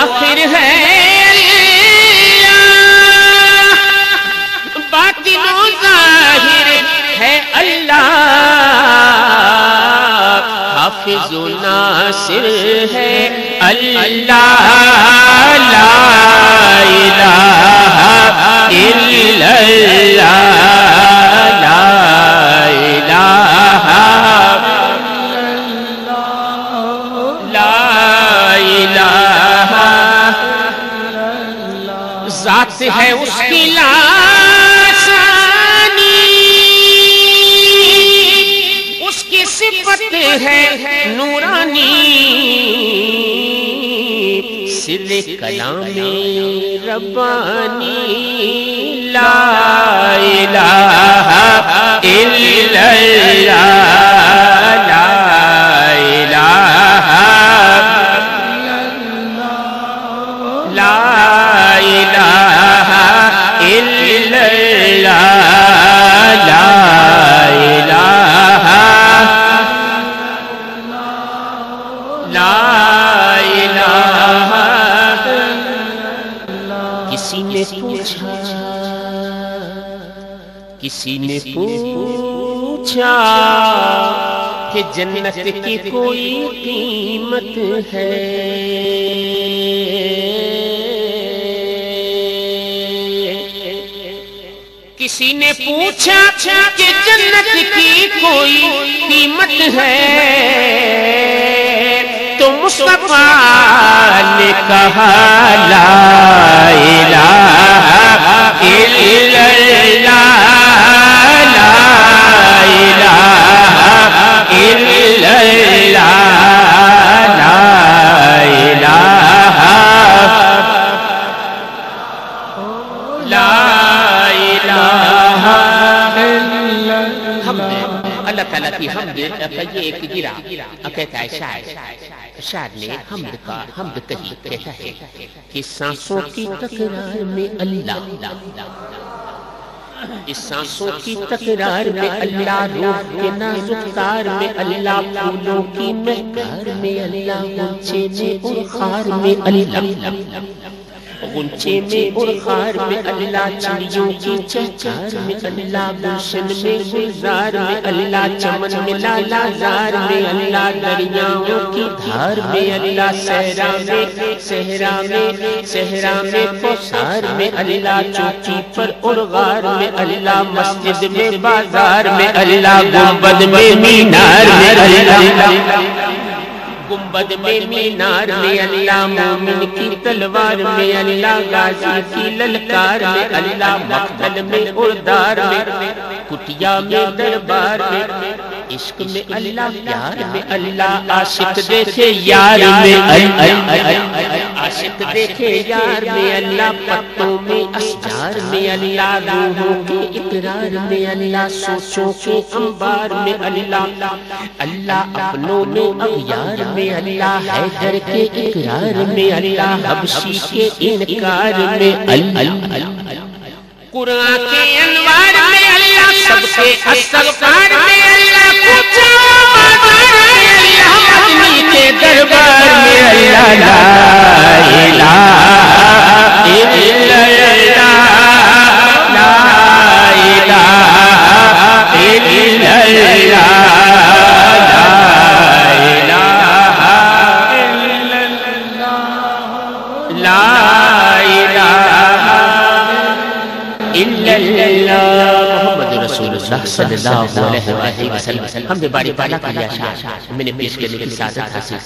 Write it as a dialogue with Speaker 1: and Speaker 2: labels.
Speaker 1: آخر ہے اللہ، باطن و ظاہر ہے اللہ، حافظ و ناصر ہے اللہ، لا الہ الا اللہ، لا الہ ذات ہے اس کی لاسانی، اس کی صفت ہے نورانی، سر کلام ربانی، لا الہ الا اللہ، لا الہ لا الہ الا اللہ، لا الہ لا الہ۔ کسی نے پوچھا کہ جنت کی کوئی قیمت ہے؟ کسی نے پوچھا کہ جنت کی کوئی قیمت ہے، تو مصطفیٰ نے کہا لا الہ الا اللہ، لا الہ الا اللہ، لا الہ لا اللہ تعالیٰ کی حمد کا یہ ایک گرا کہتا ہے شاعر نے حمد کہی، کہتا ہے کہ سانسوں کی تکرار میں اللہ، اس سانسوں کی تکرار میں اللہ، روح کے نازک تار میں اللہ، پھولوں کی مہکار میں اللہ، غنچے میں اور خار میں اللہ، غنچے میں اور خار میں اللہ، چڑیوں کی چہچہار میں اللہ، گلشن میں گلزار میں اللہ، چمن میں لالا زار میں اللہ، دریاؤں کی دھار میں اللہ، صحرا میں کوثر میں اللہ، چوٹی پر اور غار میں اللہ، مسجد میں بازار میں اللہ، گنبد میں مینار میں اللہ، گنبد میں مینار میں اللہ، مومن کی تلوار میں اللہ، غازی کی للکار میں اللہ، مقتل میں اور دار میں، کٹیا میں دربار میں، عشق میں اللہ، پیار میں اللہ، عاشق دیکھے یار میں اللہ، عاشق دیکھے یار میں اللہ، پتوں میں اشجار میں اللہ، روحوں کے اقرار میں اللہ، سوچوں کے انبار میں اللہ، اللہ اپنوں میں اغیار میں اللہ، حیدر کے اقرار میں اللہ، حبشی کے انکار میں اللہ، قرآن کے انوار میں اللہ، سب کے استغفار میں اللہ، پوچھو مدنی کے دربار میں اللہ، لا الہ الا اللہ، لا الہ الا اللہ، لا محمد رسول اللہ صلی اللہ علیہ وسلم۔ ہم نے باری بالا کیا، میں نے پیش کرنے کی سعادت حاصل کی۔